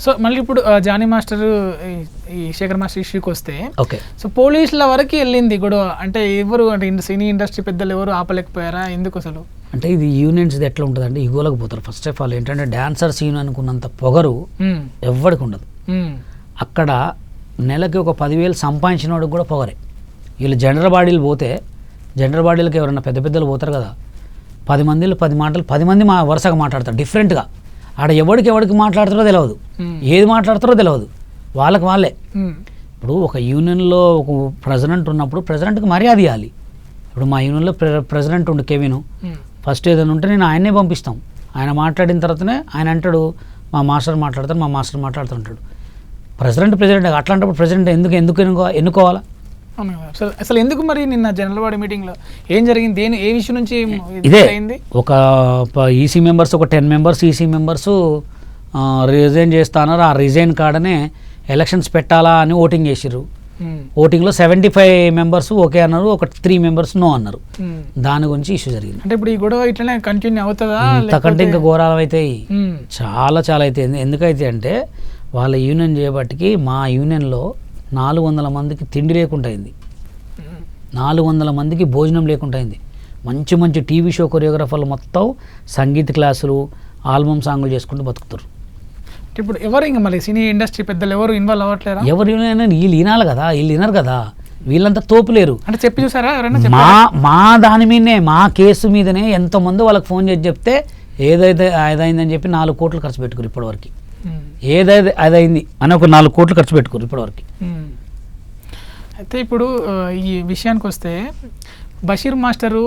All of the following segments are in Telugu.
సో మళ్ళీ ఇప్పుడు జానీ మాస్టర్ ఈ శేఖర్ మాస్టర్ ఇష్యూకి వస్తే ఓకే, సో పోలీసుల వరకు వెళ్ళింది గొడవ, అంటే ఎవరు అంటే సినీ ఇండస్ట్రీ పెద్దలు ఎవరు ఆపలేకపోయారా ఎందుకు అసలు? అంటే ఇది యూనియన్స్ ఎట్లా ఉంటుందంటే ఈగోలకు పోతారు. ఫస్ట్ ఆఫ్ ఆల్ ఏంటంటే డాన్సర్స్ యూనియన్ అనుకున్నంత పొగరు ఎవ్వడికి ఉండదు. అక్కడ నెలకి ఒక 10,000 సంపాదించిన వాడికి కూడా పొగరే. వీళ్ళు జనరల్ బాడీలు పోతే జనరల్ బాడీలకు ఎవరన్నా పెద్ద పెద్దలు పోతారు కదా, 10 మందిలో 10 మాటలు 10 మంది వరుసగా మాట్లాడతారు డిఫరెంట్గా. ఆడ ఎవరికి మాట్లాడతారో తెలియదు, ఏది మాట్లాడతారో తెలియదు, వాళ్ళకి వాళ్ళే. ఇప్పుడు ఒక యూనియన్లో ఒక ప్రెసిడెంట్ ఉన్నప్పుడు ప్రెసిడెంట్కి మర్యాద ఇవ్వాలి. ఇప్పుడు మా యూనియన్లో ప్రెసిడెంట్ ఉండు కెవిన్, ఫస్ట్ ఏదైనా ఉంటే నేను ఆయన్నే పంపిస్తాం. ఆయన మాట్లాడిన తర్వాతనే ఆయన అంటాడు మా మాస్టర్ మాట్లాడుతుంటాడు. ప్రెసిడెంట్ అట్లాంటప్పుడు ప్రెసిడెంట్ ఎందుకు ఎన్నుకోవాలా? అసలు ఎందుకు మరి నిన్న జనరల్ బాడీ మీటింగ్లో ఏం జరిగింది, ఏ విషయం నుంచి ఇదే ఒక ఈసీ మెంబర్స్ ఒక 10 మెంబర్స్ ఈసీ మెంబర్స్ రిజైన్ చేస్తున్నారు. ఆ రిజైన్ కాడనే ఎలక్షన్స్ పెట్టాలా అని ఓటింగ్ చేసిర్రు. ఓటింగ్లో 75 మెంబర్స్ ఓకే అన్నారు, ఒక 3 మెంబర్స్ నో అన్నారు. దాని గురించి ఇష్యూ జరిగింది. అంటే ఇప్పుడు ఈ గొడవ ఇట్లనే కంటిన్యూ అవుతుందా? అంతకంటే ఇంకా ఘోరాలు అవుతాయి, చాలా అయితే. ఎందుకైతే అంటే వాళ్ళ యూనియన్ చేయబట్టికి మా యూనియన్లో 400 మందికి తిండి లేకుండా అయింది, 400 మందికి భోజనం లేకుండా అయింది. మంచి టీవీ షో కొరియోగ్రాఫర్లు మొత్తం సంగీత క్లాసులు ఆల్బమ్ సాంగులు చేసుకుంటూ బతుకుతారు. ఇప్పుడు ఎవరు ఇంకా మళ్ళీ సినీ ఇండస్ట్రీ పెద్దలు ఎవరు ఇన్వాల్వ్ అవ్వట్లేరా? ఎవరు యూనియన్ వీళ్ళు వినాలి కదా, వీళ్ళు వినరు కదా, వీళ్ళంతా తోపులేరు. అంటే చెప్పి చూసారా ఎవరైనా? మా దాని మీదనే మా కేసు మీదనే ఎంతోమంది వాళ్ళకి ఫోన్ చేసి చెప్తే ఏదైతే అదైందని చెప్పి 4 కోట్లు ఖర్చు పెట్టుకోరు ఇప్పటివరకు. ఏదైతే అదైంది అని ఒక 4 కోట్లు ఖర్చు పెట్టుకోరు ఇప్పటివరకు. అయితే ఇప్పుడు ఈ విషయానికి వస్తే బషీర్ మాస్టరు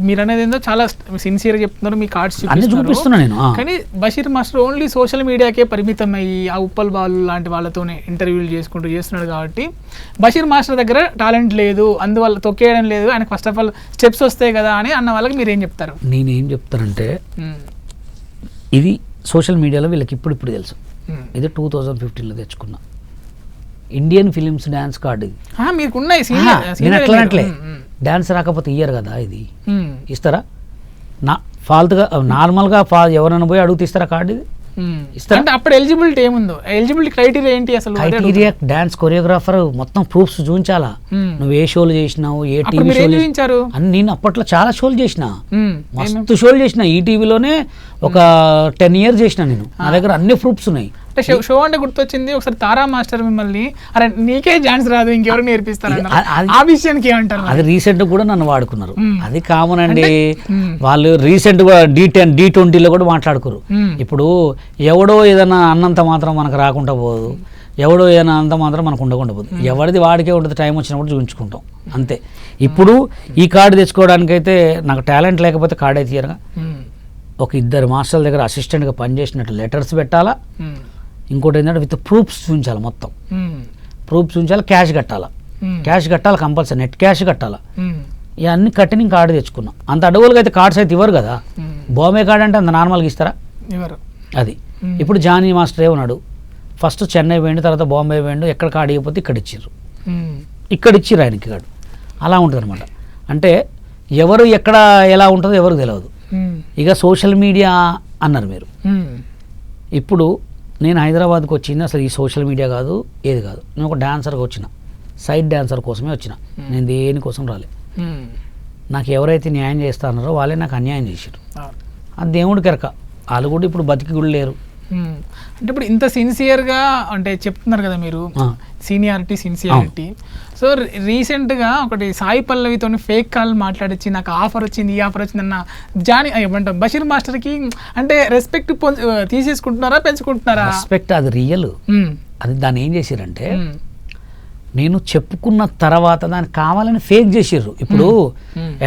మీరు అనేది ఏందో చాలా సిన్సియర్గా చెప్తున్నారు, మీ కార్డ్స్ చూపిస్తున్నా నేను. కానీ బషీర్ మాస్టర్ ఓన్లీ సోషల్ మీడియాకే పరిమితం అయ్యి ఆ ఉప్పల్ బాలు లాంటి వాళ్ళతోనే ఇంటర్వ్యూలు చేస్తున్నాడు కాబట్టి బషీర్ మాస్టర్ దగ్గర టాలెంట్ లేదు, అందువల్ల తొక్కేయడం లేదు, ఆయనకు ఫస్ట్ ఆఫ్ ఆల్ స్టెప్స్ వస్తాయి కదా అని అన్న వాళ్ళకి మీరు ఏం చెప్తారు? నేనేం చెప్తానంటే ఇది సోషల్ మీడియాలో వీళ్ళకి ఇప్పుడు తెలుసు. ఇది 2015లో తెచ్చుకున్నా ఇండియన్ ఫిలిమ్స్ డ్యాన్స్ కార్డు. ఇది మీకున్నాయి నేను అట్లనట్లే, డ్యాన్స్ రాకపోతే ఇయ్యరు కదా, ఇది ఇస్తారా? ఫాల్తుగా నార్మల్గా ఎవరైనా పోయి అడుగుతూ ఇస్తారా కార్డు? ఇది ఇస్తారా? అంటే అప్పుడు ఎలిజిబిలిటీ ఏముందో, ఎలిజిబిలిటీ క్రైటీరియా ఏంటి అసలు? క్రైటీరియా డాన్స్ కొరియోగ్రాఫర్ మొత్తం ప్రూఫ్స్ చూపించాలా, నువ్వు ఏ షోలు చేసినావు, ఏ టీవీ షోలు చేయించారు అని. నేను అప్పట్లో చాలా షోలు చేసిన, మస్తు షోలు చేసిన. ఈ టీవీలోనే ఒక 10 years చేసిన నేను. నా దగ్గర అన్ని ప్రూఫ్స్ ఉన్నాయి. అంటే షో అంటే గుర్తొచ్చింది, ఒకసారి తారా మాస్టర్ మిమ్మల్ని అరే నీకే డాన్స్ రాదు ఇంకెవరు నేర్పిస్తారు, ఆ విషయానికి ఏమంటారు? అది రీసెంట్ కూడా నన్ను వాడుకున్నారు, అది కామన్ అండి. వాళ్ళు రీసెంట్ గా D20లో కూడా మాట్లాడుకోరు. ఇప్పుడు ఎవడో ఏదైనా అన్నంత మాత్రం మనకు రాకుండా పోదు, ఎవడో ఏదైనా అంత మాత్రం మనకు ఉండకుండా పోదు. ఎవరిది వాడికే ఉంటుంది, టైం వచ్చినప్పుడు చూపించుకుంటాం అంతే. ఇప్పుడు ఈ కార్డు తెచ్చుకోవడానికైతే నాకు టాలెంట్ లేకపోతే కార్డు అయితే తీయరుగా. ఒక 2 మాస్టర్ల దగ్గర అసిస్టెంట్గా పనిచేసినట్టు లెటర్స్ పెట్టాలా, ఇంకోటి ఏంటంటే విత్ ప్రూఫ్స్ చూపించాలి, మొత్తం ప్రూఫ్స్ చూపించాలి, క్యాష్ కట్టాలి కంపల్సరీ, నెట్ క్యాష్ కట్టాలా. ఇవన్నీ కట్టి నేను కార్డు తెచ్చుకున్నా. అంత అడవులుగా అయితే కార్డ్స్ అయితే ఇవ్వరు కదా, బాంబే కార్డు అంటే అంత నార్మల్గా ఇస్తారా? అది ఇప్పుడు జానీ మాస్టర్ ఉన్నాడు, ఫస్ట్ చెన్నై పోయిండు, తర్వాత బాంబే పోయిండు, ఎక్కడ కార్డు ఇవ్వకపోతే ఇక్కడ ఇచ్చిర్రు ఆయనకి కార్డు. అలా ఉంటుంది అనమాట. అంటే ఎవరు ఎక్కడ ఎలా ఉంటుందో ఎవరికి తెలియదు. ఇక సోషల్ మీడియా అన్నారు మీరు. ఇప్పుడు నేను హైదరాబాద్కి వచ్చింది అసలు ఈ సోషల్ మీడియా కాదు, ఏది కాదు. నేను ఒక డాన్సర్గా వచ్చిన, సైడ్ డాన్సర్ కోసమే వచ్చిన, నేను దేనికోసం రాలే. నాకు ఎవరైతే న్యాయం చేస్తారో వాళ్ళే నాకు అన్యాయం చేశారు. అది దేవుడికి ఎరక, వాళ్ళు కూడా ఇప్పుడు బతికి కూడా లేరు. అంటే ఇప్పుడు ఇంత సిన్సియర్గా అంటే చెప్తున్నారు కదా మీరు, సిన్సియారిటీ. సో రీసెంట్గా ఒకటి సాయి పల్లవితో ఫేక్ కాల్ మాట్లాడించి నాకు ఆఫర్ వచ్చింది, ఈ ఆఫర్ వచ్చింది అన్న జానీ ఏమంటాం బషీర్ మాస్టర్కి అంటే రెస్పెక్ట్ తీసేసుకుంటున్నారా, పెంచుకుంటున్నారా? రెస్పెక్ట్ అది రియల్. అది దాన్ని ఏం చేశారంటే నేను చెప్పుకున్న తర్వాత దానికి కావాలని ఫేక్ చేసిర్రు. ఇప్పుడు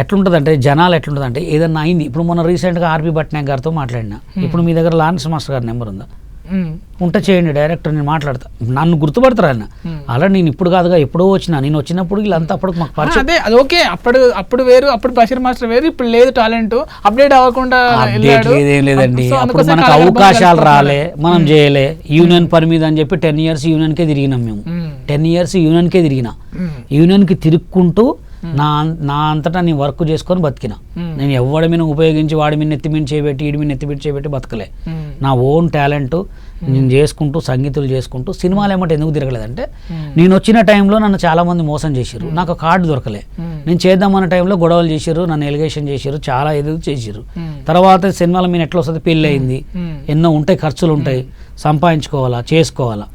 ఎట్లుంటుందంటే జనాలు ఎట్లుంటుందంటే ఏదన్నా అయింది. ఇప్పుడు మొన్న రీసెంట్గా ఆర్పి భట్నాయక్ గారితో మాట్లాడినా. ఇప్పుడు మీ దగ్గర లారెన్స్ మాస్టర్ గారి నెంబర్ ఉందా? ఉంటే చేయండి, డైరెక్టర్ నేను మాట్లాడతా, నన్ను గుర్తుపడతారు ఆయన. అలా నేను ఇప్పుడు కాదుగా ఎప్పుడో వచ్చినా, నేను వచ్చినప్పుడు వీళ్ళంతా అప్పుడు మాకు పరిచయం. అదే అది ఓకే, అప్పుడు వేరు, అప్పుడు బషీర్ మాస్టర్ వేరు, ఇప్పుడు లేదు టాలెంట్ అప్డేట్ అవ్వకుండా ఏదేం లేదండి. అప్పుడు మనకు అవకాశాలు రాలే, మనం చేయలే. యూనియన్ పని మీద అని చెప్పి 10 years యూనియన్కే తిరిగినాం మేము. 10 years యూనియన్కే తిరిగినా. యూనియన్కి తిరుక్కుంటూ నా అంతటా నేను వర్క్ చేసుకొని బతికిన. నేను ఎవడి మీద ఉపయోగించి వాడి మీద నెత్తి మీద చేయబెట్టి ఈడి మీద నెత్తి మీద చేయబెట్టి బతకలే. నా ఓన్ టాలెంట్ నేను చేసుకుంటూ సంగీతులు చేసుకుంటూ సినిమాలు ఏమంటే ఎందుకు తిరగలేదంటే నేను వచ్చిన టైంలో నన్ను చాలా మంది మోసం చేశారు, నాకు కార్డు దొరకలే. నేను చేద్దామన్న టైంలో గొడవలు చేశారు, నన్ను ఎలిగేషన్ చేశారు, చాలా ఎదురు చేశారు. తర్వాత సినిమాల మీద ఎట్లా వస్తుంది, పెళ్ళి అయింది, ఎన్నో ఉంటాయి, ఖర్చులు ఉంటాయి, సంపాదించుకోవాలా, చేసుకోవాలా.